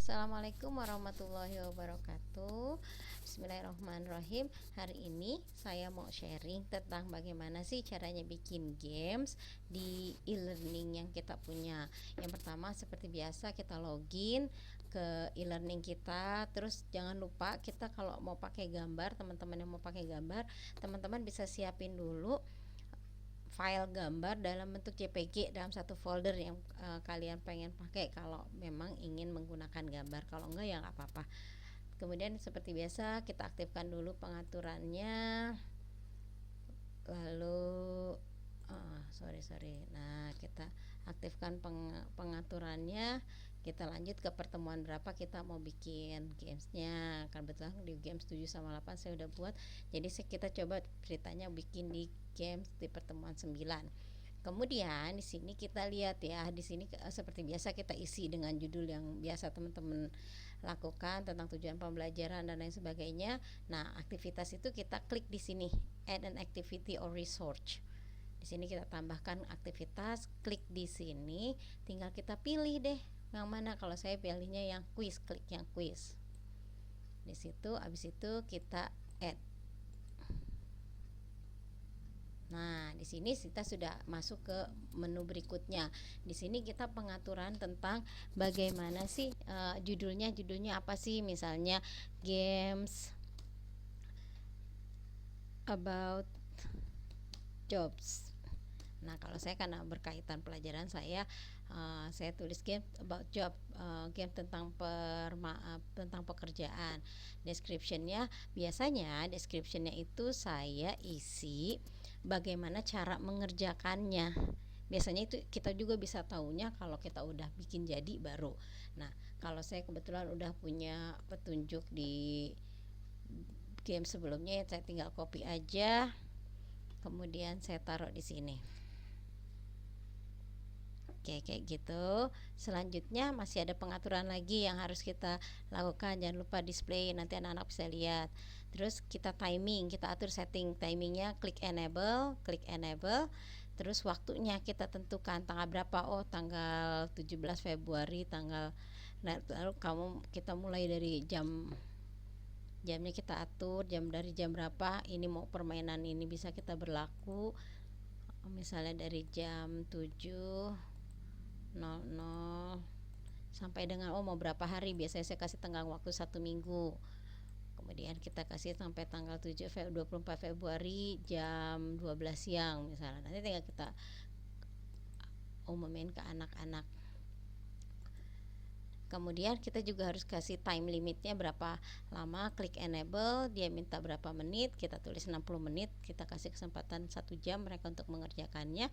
Assalamualaikum warahmatullahi wabarakatuh. Bismillahirrahmanirrahim. Hari ini saya mau sharing tentang bagaimana sih caranya bikin games di e-learning yang kita punya. Yang pertama, seperti biasa, kita login ke e-learning kita. Terus jangan lupa, kita kalau mau pakai gambar, teman-teman yang mau pakai gambar, teman-teman bisa siapin dulu file gambar dalam bentuk JPG dalam satu folder yang kalian pengen pakai kalau memang ingin menggunakan gambar. Kalau enggak ya nggak apa-apa. Kemudian seperti biasa kita aktifkan dulu pengaturannya, lalu nah kita aktifkan pengaturannya. Kita lanjut ke pertemuan berapa kita mau bikin gamesnya. Kebetulan di games 7 sama 8 saya udah buat, jadi kita coba ceritanya bikin di games di pertemuan 9. Kemudian di sini kita lihat ya, di sini seperti biasa kita isi dengan judul yang biasa teman-teman lakukan tentang tujuan pembelajaran dan lain sebagainya. Nah, aktivitas itu kita klik di sini, add an activity or research. Di sini kita tambahkan aktivitas, klik di sini, tinggal kita pilih deh yang mana. Kalau saya pilihnya yang quiz, klik yang quiz. Di situ habis itu kita add. Nah, di sini kita sudah masuk ke menu berikutnya. Di sini kita pengaturan tentang bagaimana sih judulnya apa sih, misalnya games about jobs. Nah, kalau saya karena berkaitan pelajaran saya tulis game about job, game tentang tentang pekerjaan. Descriptionnya, biasanya descriptionnya itu saya isi bagaimana cara mengerjakannya. Biasanya itu kita juga bisa tahunya kalau kita udah bikin jadi baru. Nah, kalau saya kebetulan udah punya petunjuk di game sebelumnya, saya tinggal copy aja, kemudian saya taruh di sini. Oke, kayak gitu. Selanjutnya masih ada pengaturan lagi yang harus kita lakukan. Jangan lupa display, nanti anak-anak bisa lihat. Terus kita timing, kita atur setting timingnya, klik enable. Terus waktunya kita tentukan tanggal berapa. Oh, tanggal 17 Februari tanggal. Nah, lalu kita mulai dari jamnya kita atur, dari jam berapa ini mau permainan ini bisa kita berlaku. Misalnya dari jam 7.00 sampai dengan mau berapa hari, biasanya saya kasih tenggang waktu 1 minggu. Kemudian kita kasih sampai tanggal 24 Februari jam 12 siang misalnya. Nanti tinggal kita umumin ke anak-anak. Kemudian kita juga harus kasih time limitnya berapa lama. Klik enable, dia minta berapa menit, kita tulis 60 menit, kita kasih kesempatan 1 jam mereka untuk mengerjakannya.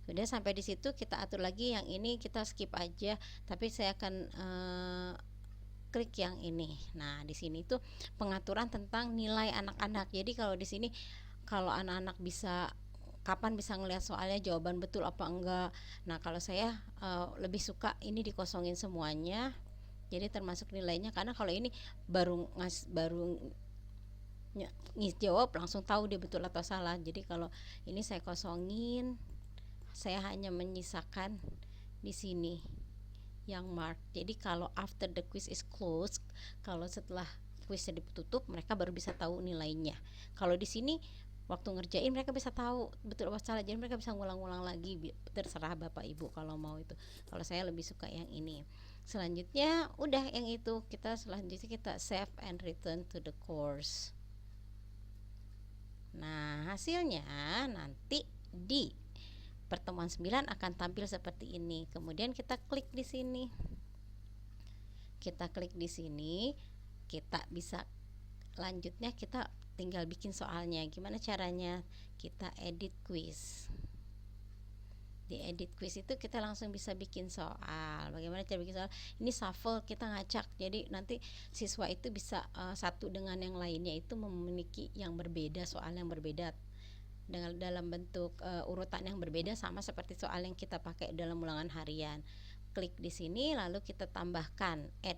Sudah sampai di situ, kita atur lagi yang ini kita skip aja, tapi saya akan klik yang ini. Nah, di sini tuh pengaturan tentang nilai anak-anak. Jadi kalau di sini, kalau anak-anak bisa kapan bisa ngelihat soalnya jawaban betul apa enggak. Nah, kalau saya lebih suka ini dikosongin semuanya. Jadi termasuk nilainya, karena kalau ini baru jawab langsung tahu dia betul atau salah. Jadi kalau ini saya kosongin, saya hanya menyisakan di sini yang mark. Jadi kalau after the quiz is closed, kalau setelah kuisnya ditutup, mereka baru bisa tahu nilainya. Kalau di sini waktu ngerjain mereka bisa tahu betul apa salah, jadi mereka bisa ngulang-ngulang lagi. Terserah Bapak Ibu kalau mau itu. Kalau saya lebih suka yang ini. Selanjutnya udah yang itu, selanjutnya kita save and return to the course. Nah, hasilnya nanti di pertemuan 9 akan tampil seperti ini. Kemudian kita klik di sini. Kita bisa lanjutnya, kita tinggal bikin soalnya. Gimana caranya? Kita edit quiz. Di edit quiz itu kita langsung bisa bikin soal. Bagaimana cara bikin soal? Ini shuffle, kita ngacak. Jadi nanti siswa itu bisa satu dengan yang lainnya itu memiliki yang berbeda, soal yang berbeda dengan dalam bentuk urutan yang berbeda, sama seperti soal yang kita pakai dalam ulangan harian. Klik di sini, lalu kita tambahkan add,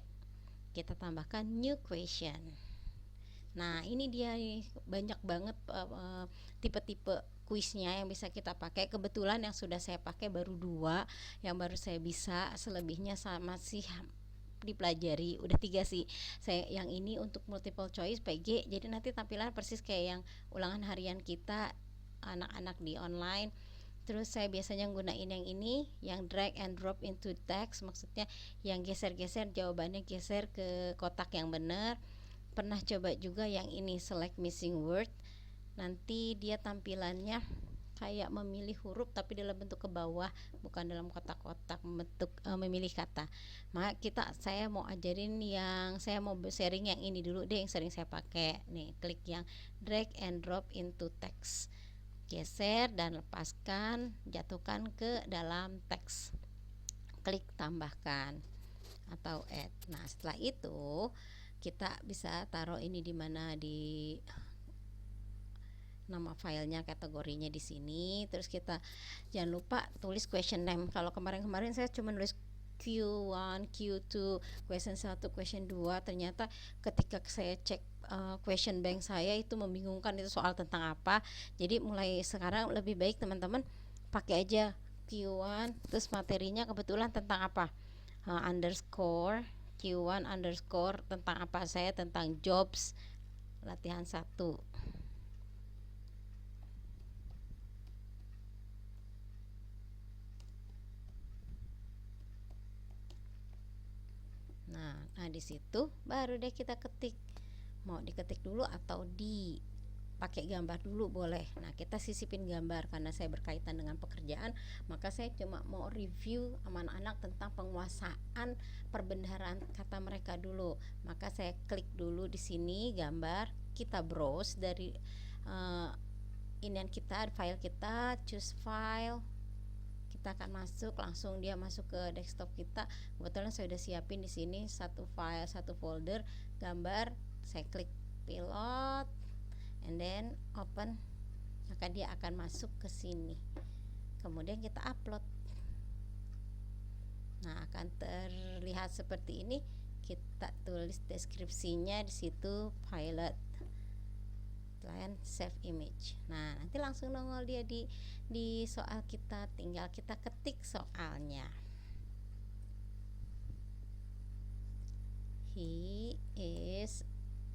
kita tambahkan new question. Nah, ini dia nih, banyak banget tipe-tipe kuisnya yang bisa kita pakai. Kebetulan yang sudah saya pakai baru 2 yang baru saya bisa, selebihnya masih dipelajari. Udah 3 sih. Saya yang ini untuk multiple choice PG, jadi nanti tampilan persis kayak yang ulangan harian kita anak-anak di online. Terus saya biasanya gunain yang ini, yang drag and drop into text, maksudnya yang geser-geser jawabannya geser ke kotak yang benar. Pernah coba juga yang ini select missing word, nanti dia tampilannya kayak memilih huruf tapi dalam bentuk ke bawah, bukan dalam kotak-kotak bentuk memilih kata. Maka saya mau ajarin yang saya mau sharing yang ini dulu deh, yang sering saya pakai nih. Klik yang drag and drop into text, geser dan lepaskan, jatuhkan ke dalam teks, klik tambahkan atau add. Nah setelah itu kita bisa taruh ini di mana, di nama filenya, kategorinya di sini. Terus kita jangan lupa tulis question name. Kalau kemarin-kemarin saya cuma nulis Q1, Q2, question 1, question 2, ternyata ketika saya cek question bank saya itu membingungkan, itu soal tentang apa. Jadi mulai sekarang lebih baik teman-teman pakai aja Q1, terus materinya kebetulan tentang apa, underscore Q1 underscore tentang apa, saya tentang jobs latihan 1. Nah di situ baru deh kita ketik, mau diketik dulu atau pakai gambar dulu boleh. Nah kita sisipin gambar karena saya berkaitan dengan pekerjaan, maka saya cuma mau review sama anak-anak tentang penguasaan perbendaharaan kata mereka dulu. Maka saya klik dulu di sini gambar, kita browse dari inian kita, file kita, choose file, kita akan masuk, langsung dia masuk ke desktop kita. Kebetulan saya udah siapin di sini satu file, satu folder gambar. Saya klik pilot and then open, maka dia akan masuk ke sini. Kemudian kita upload. Nah akan terlihat seperti ini. Kita tulis deskripsinya di situ, pilot plan save image. Nah nanti langsung nongol dia di soal kita, tinggal kita ketik soalnya. He is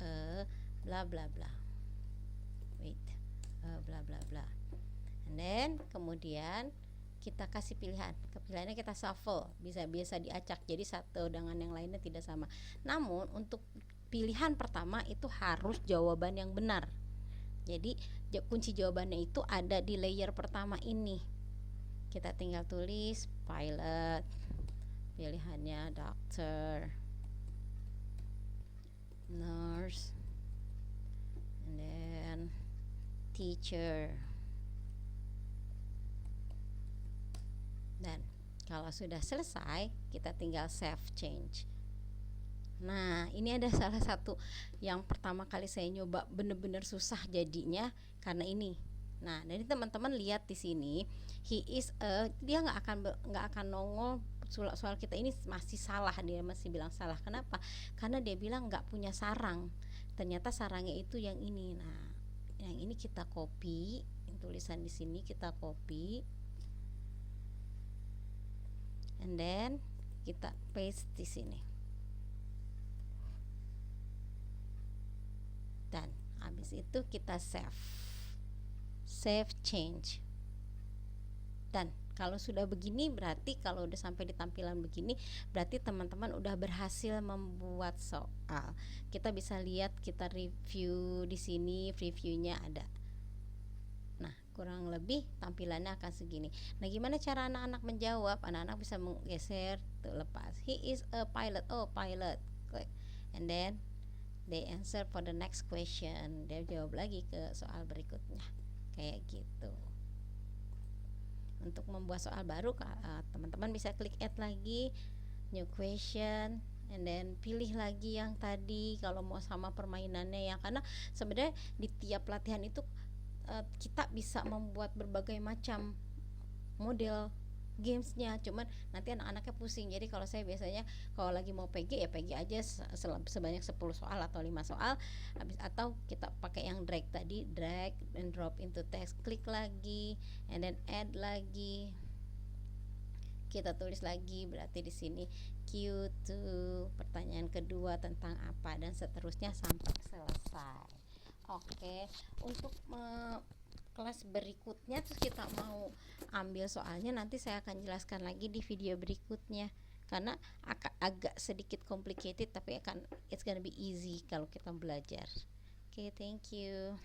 a bla bla bla, wait, bla bla bla, and then kemudian kita kasih pilihan, pilihannya kita shuffle, bisa diacak jadi satu dengan yang lainnya tidak sama. Namun untuk pilihan pertama itu harus jawaban yang benar. Jadi kunci jawabannya itu ada di layer pertama ini. Kita tinggal tulis pilot, pilihannya doctor, nurse, and then teacher. Dan kalau sudah selesai, kita tinggal save change. Nah ini ada salah satu yang pertama kali saya nyoba bener-bener susah jadinya karena ini. Nah jadi teman-teman lihat di sini, he is a, dia nggak akan nongol soal kita ini masih salah, dia masih bilang salah. Kenapa? Karena dia bilang nggak punya sarang. Ternyata sarangnya itu yang ini. Nah yang ini kita copy, tulisan di sini kita copy, and then kita paste di sini. Dan habis itu kita save change. Dan kalau sudah begini, berarti kalau udah sampai di tampilan begini, berarti teman-teman udah berhasil membuat soal. Kita bisa lihat, kita review di sini, previewnya ada. Nah kurang lebih tampilannya akan segini. Nah gimana cara anak-anak menjawab? Anak-anak bisa menggeser, tuh lepas, he is a pilot, oh pilot, click, and then they answer for the next question, dia jawab lagi ke soal berikutnya, kayak gitu. Untuk membuat soal baru, teman-teman bisa klik add lagi, new question, and then pilih lagi yang tadi kalau mau sama permainannya ya. Karena sebenarnya di tiap latihan itu kita bisa membuat berbagai macam model gamesnya, cuman nanti anak-anaknya pusing. Jadi kalau saya biasanya kalau lagi mau PG ya PG aja sebanyak 10 soal atau 5 soal, atau kita pakai yang drag tadi, drag and drop into text, klik lagi and then add lagi, kita tulis lagi, berarti di sini Q2 kedua tentang apa, dan seterusnya sampai selesai. Oke, untuk kelas berikutnya terus kita mau ambil soalnya, nanti saya akan jelaskan lagi di video berikutnya, karena agak sedikit complicated, tapi it's gonna be easy kalau kita belajar. Oke, thank you.